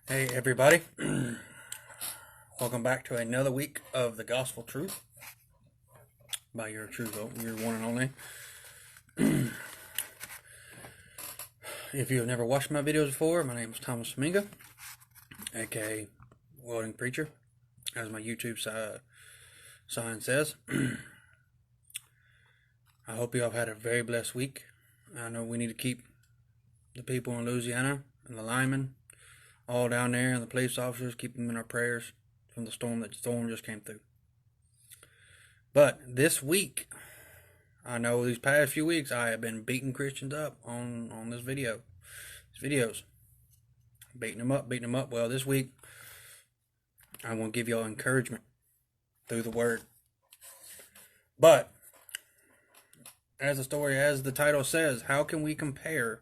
Hey everybody, welcome back to another week of the Gospel Truth by your true vote, your one and only. If you have never watched my videos before, my name is Thomas Dominga, aka Welding Preacher, as my YouTube sign says. I hope you all have had a very blessed week. I know we need to keep the people in Louisiana and the linemen all down there and the police officers, keep them in our prayers from the storm just came through. But this week, I know these past few weeks I have been beating Christians up on these videos. Beating them up. Well, this week I want to give y'all encouragement through the word. But as the title says, how can we compare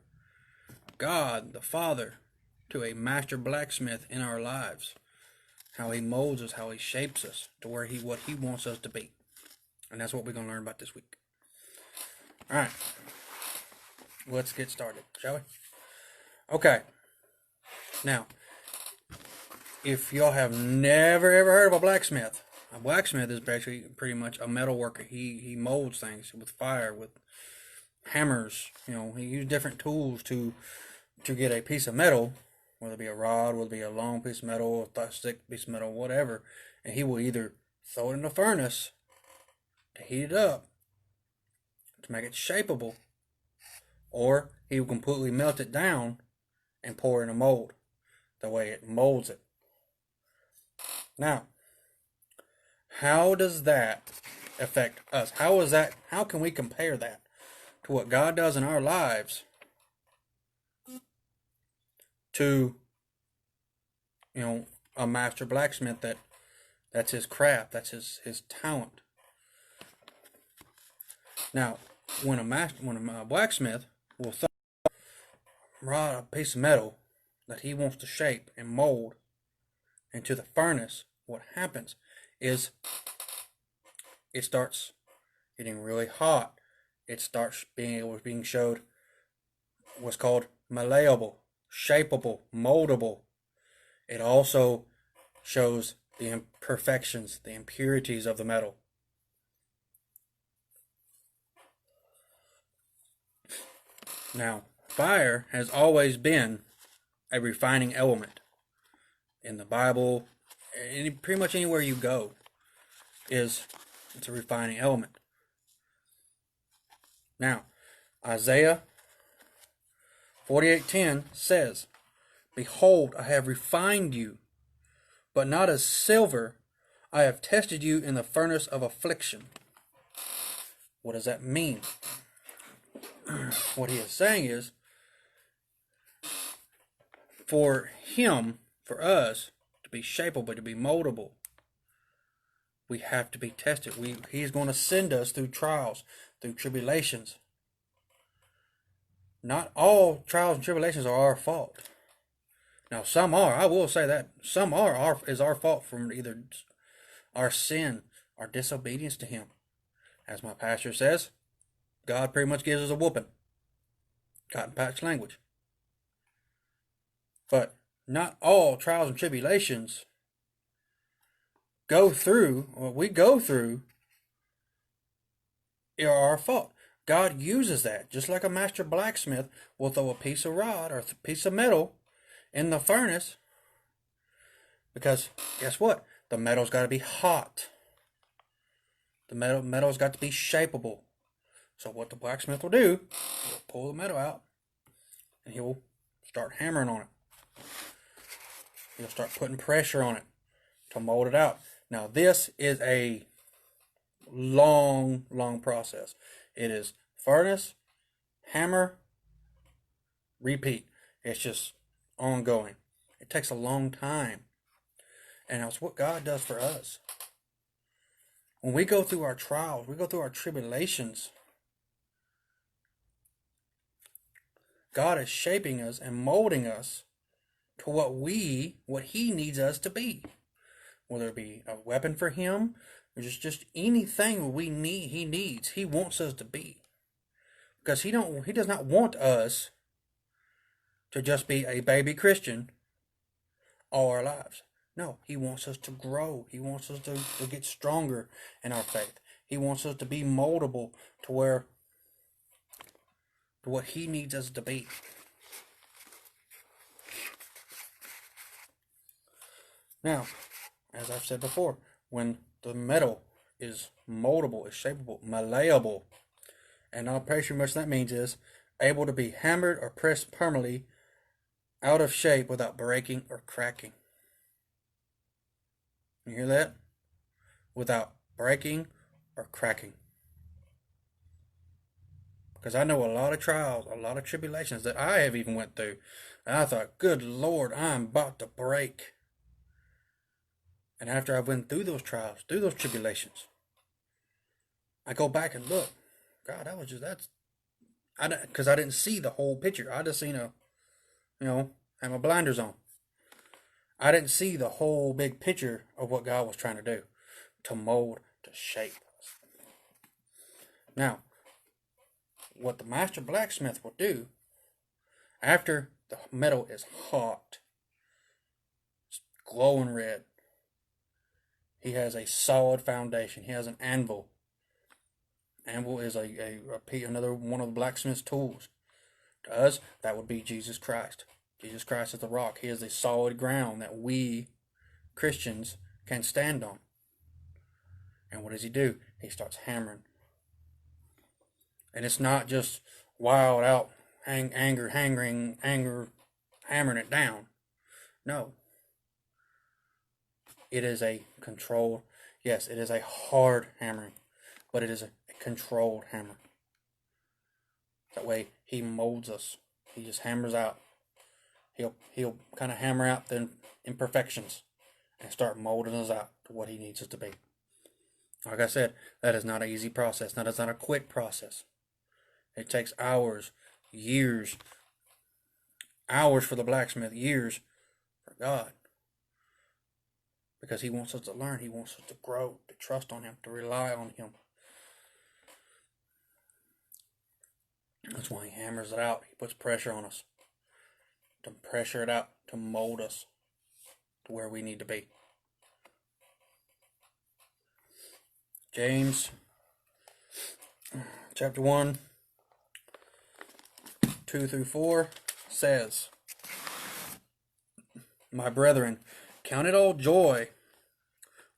God the Father to a master blacksmith in our lives? How he molds us, how he shapes us to what he wants us to be. And that's what we're going to learn about this week. Alright, let's get started, shall we? Okay, now, if y'all have never ever heard of a blacksmith is basically pretty much a metal worker. He molds things with fire, with hammers. You know, he uses different tools to get a piece of metal, whether it be a rod, whether it be a long piece of metal, a thick piece of metal, whatever, and he will either throw it in the furnace to heat it up, to make it shapeable, or he will completely melt it down and pour in a mold, the way it molds it. Now, how does that affect us? How can we compare that to what God does in our lives to, a master blacksmith that's his craft, that's his talent. Now, when a blacksmith will throw a piece of metal that he wants to shape and mold into the furnace, what happens is it starts getting really hot. It starts being showed what's called malleable, shapeable, moldable. It also shows the imperfections, the impurities of the metal. Now, fire has always been a refining element. In the Bible, pretty much anywhere you go, it's a refining element. Now, Isaiah 48:10 says, "Behold, I have refined you, but not as silver. I have tested you in the furnace of affliction." What does that mean? What he is saying is, for us, to be shapeable, to be moldable, we have to be tested. He's going to send us through trials, through tribulations. Not all trials and tribulations are our fault. Now, some are. I will say that. Some is our fault from either our sin, our disobedience to him. As my pastor says, God pretty much gives us a whooping. Cotton patch language. But not all trials and tribulations we go through are our fault. God uses that. Just like a master blacksmith will throw a piece of rod or a piece of metal in the furnace, because guess what? The metal's got to be hot. The metal's got to be shapeable. So what the blacksmith will do, he'll pull the metal out and he'll start hammering on it. He'll start putting pressure on it to mold it out. Now, this is a long process. It is furnace, hammer, repeat. It's just ongoing. It takes a long time. And that's what God does for us. When we go through our trials, we go through our tribulations, God is shaping us and molding us to what he needs us to be. Whether it be a weapon for him, or just anything he needs, he wants us to be. Because he does not want us to just be a baby Christian, all our lives. No, he wants us to grow. He wants us to get stronger in our faith. He wants us to be moldable to what he needs us to be. Now, as I've said before, when the metal is moldable, is shapeable, malleable, and I'm pretty sure much that means is able to be hammered or pressed permanently out of shape without breaking or cracking. You hear that? Without breaking or cracking. Because I know a lot of trials, a lot of tribulations that I have even went through. And I thought, good Lord, I'm about to break. And after I went through those trials, through those tribulations, I go back and look. God, because I didn't see the whole picture. I just seen had my blinders on. I didn't see the whole big picture of what God was trying to do, to mold, to shape us. Now, what the master blacksmith will do, after the metal is hot, it's glowing red, he has a solid foundation. He has an anvil. Anvil is another one of the blacksmith's tools. To us, that would be Jesus Christ. Jesus Christ is the rock. He is the solid ground that we Christians can stand on. And what does he do? He starts hammering. And it's not just wild out anger, hammering it down. No. It is a controlled, yes, it is a hard hammering, but it is a controlled hammer. That way he molds us. He just hammers out. He'll kind of hammer out the imperfections and start molding us out to what he needs us to be. Like I said, that is not an easy process. That is not a quick process. It takes hours, years for the blacksmith, years for God. Because he wants us to learn. He wants us to grow, to trust on him, to rely on him. That's why he hammers it out. He puts pressure on us. To pressure it out, to mold us to where we need to be. James chapter 1, 2 through 4 says, My brethren, count it all joy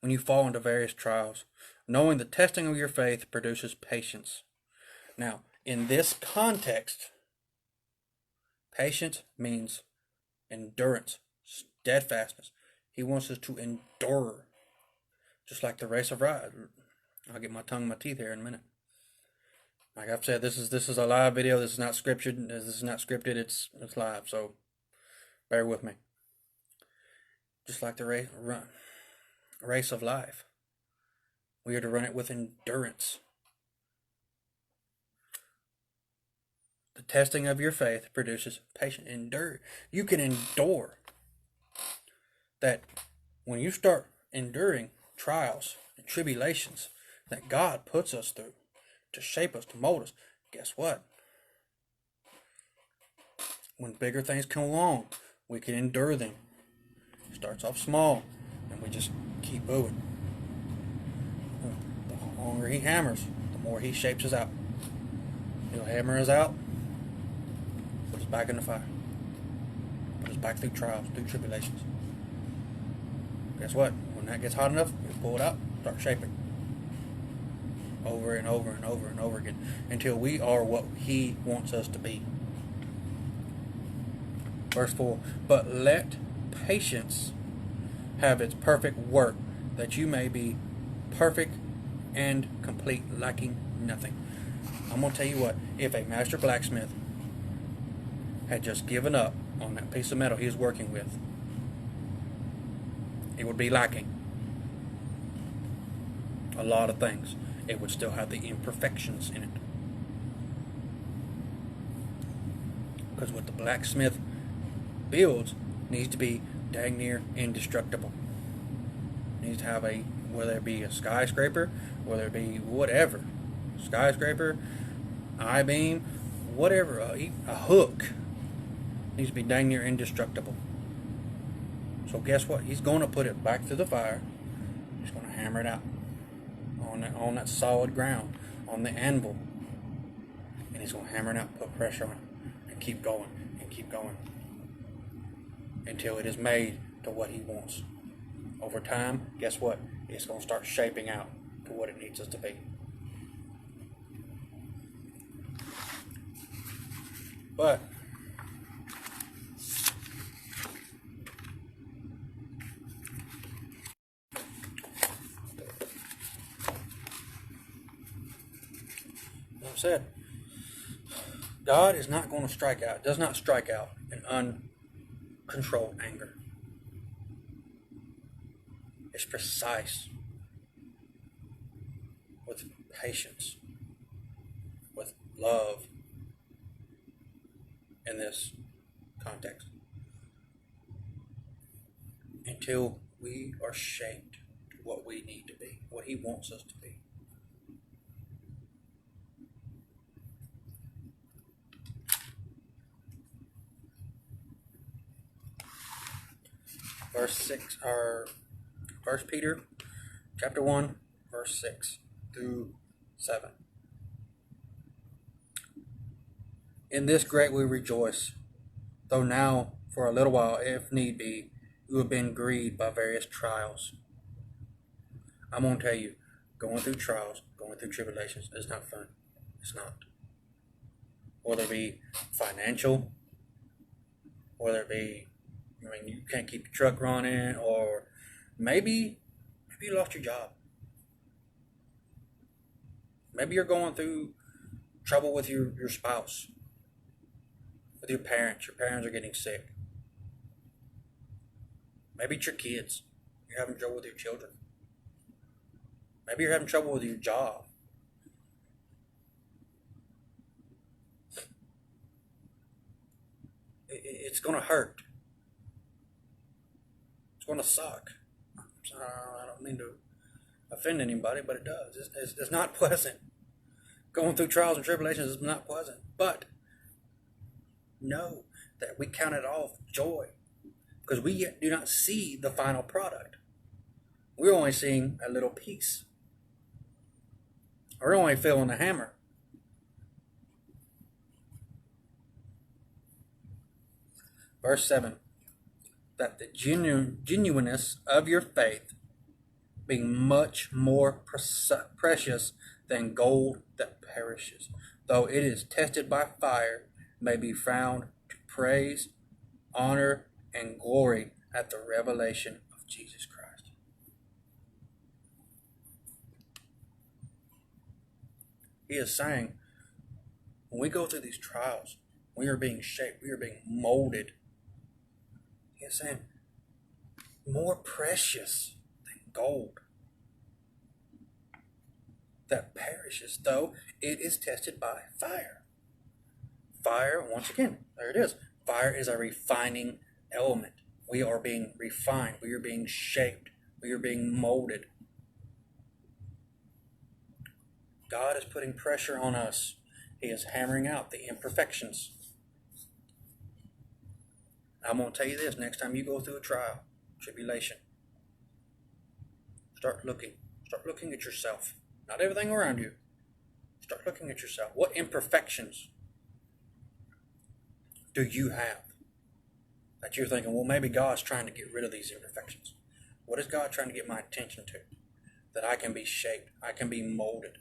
when you fall into various trials, knowing the testing of your faith produces patience. Now, in this context, patience means endurance, steadfastness. He wants us to endure, just like the race of life. I'll get my tongue in my teeth here in a minute. Like I've said, this is a live video. This is not scripted. It's live. So bear with me. Just like the race of life, we are to run it with endurance. The testing of your faith produces patience. Endure. You can endure. That when you start enduring trials and tribulations that God puts us through to shape us, to mold us, guess what? When bigger things come along, we can endure them. It starts off small, and we just keep moving. The longer he hammers, the more he shapes us out. He'll hammer us out, put us back in the fire, put us back through trials, through tribulations. Guess what? When that gets hot enough, we pull it out, start shaping. Over and over and over and over again, until we are what he wants us to be. Verse 4, But let patience have its perfect work, that you may be perfect and complete, lacking nothing. I'm going to tell you what, if a master blacksmith had just given up on that piece of metal he was working with, it would be lacking a lot of things. It would still have the imperfections in it. Because what the blacksmith builds needs to be dang near indestructible. It needs to have whether it be a skyscraper, whether it be whatever, skyscraper, I-beam, whatever, a hook, needs to be dang near indestructible. So guess what? He's going to put it back through the fire. He's going to hammer it out on that solid ground, on the anvil. And he's going to hammer it out, put pressure on it, and keep going, until it is made to what he wants. Over time, guess what? It's going to start shaping out to what it needs us to be. But like I said, God is not going to strike out, does not strike out in uncontrolled anger. It's precise, with patience, with love in this context, until we are shaped to what we need to be, what he wants us to be. Verse 6, or 1 Peter chapter 1, verse 6 through 7. In this great we rejoice, though now for a little while, if need be, you have been grieved by various trials. I'm going to tell you, going through trials, going through tribulations is not fun. It's not. Whether it be financial, whether it be, you can't keep your truck running, or maybe you lost your job. Maybe you're going through trouble with your spouse, with your parents. Your parents are getting sick. Maybe it's your kids. You're having trouble with your children. Maybe you're having trouble with your job. It's going to hurt. It's going to suck. I don't mean to offend anybody, but it does. It's not pleasant. Going through trials and tribulations is not pleasant. But know that we count it all joy, because we yet do not see the final product. We're only seeing a little piece. We're only feeling the hammer. Verse 7, that the genuineness of your faith, being much more precious than gold that perishes, though it is tested by fire, may be found to praise, honor, and glory at the revelation of Jesus Christ. He is saying, when we go through these trials, we are being shaped, we are being molded. He is saying, more precious than gold that perishes, though it is tested by fire. Fire, once again, there it is. Fire is a refining element. We are being refined. We are being shaped. We are being molded. God is putting pressure on us. He is hammering out the imperfections. I'm going to tell you this, next time you go through a trial, tribulation, start looking at yourself. Not everything around you. Start looking at yourself. What imperfections do you have that you're thinking, well, maybe God's trying to get rid of these imperfections? What is God trying to get my attention to? That I can be shaped, I can be molded.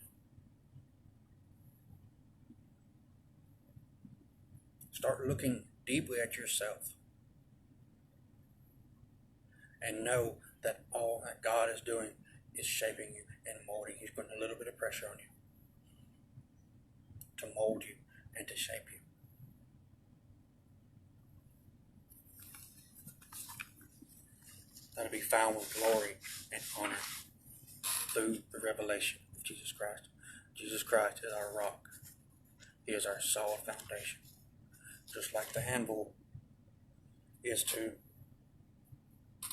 Start looking deeply at yourself and know that all that God is doing is shaping you and molding. He's putting a little bit of pressure on you to mold you and to shape you. That'll be found with glory and honor through the revelation of Jesus Christ. Jesus Christ is our rock. He is our solid foundation. Just like the anvil is to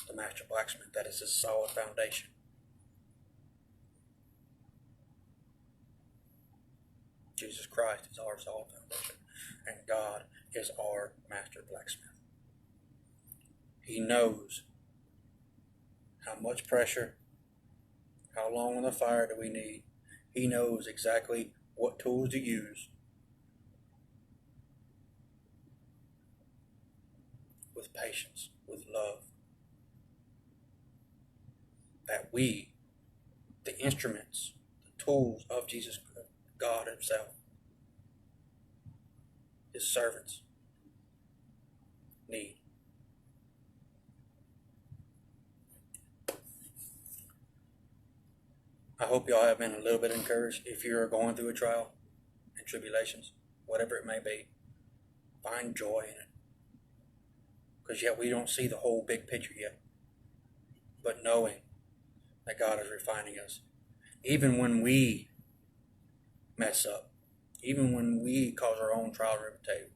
the master blacksmith, that is his solid foundation. Jesus Christ is our solid foundation, and God is our master blacksmith. He knows how much pressure, how long in the fire do we need. He knows exactly what tools to use with patience, with love. That we, the instruments, the tools of Jesus, God Himself, His servants, need. I hope y'all have been a little bit encouraged. If you're going through a trial and tribulations, whatever it may be, find joy in it. Because yet we don't see the whole big picture yet. But knowing that God is refining us, even when we mess up, even when we cause our own trial and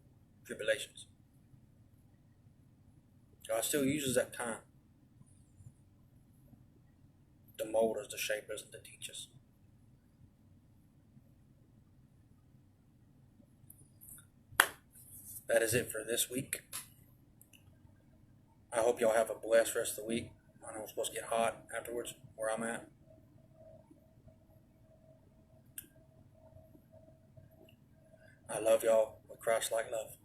tribulations, God still uses that time to mold us, to shape us, and to teach us. That is it for this week. I hope y'all have a blessed rest of the week. I know it's supposed to get hot afterwards where I'm at. I love y'all with Christ-like love.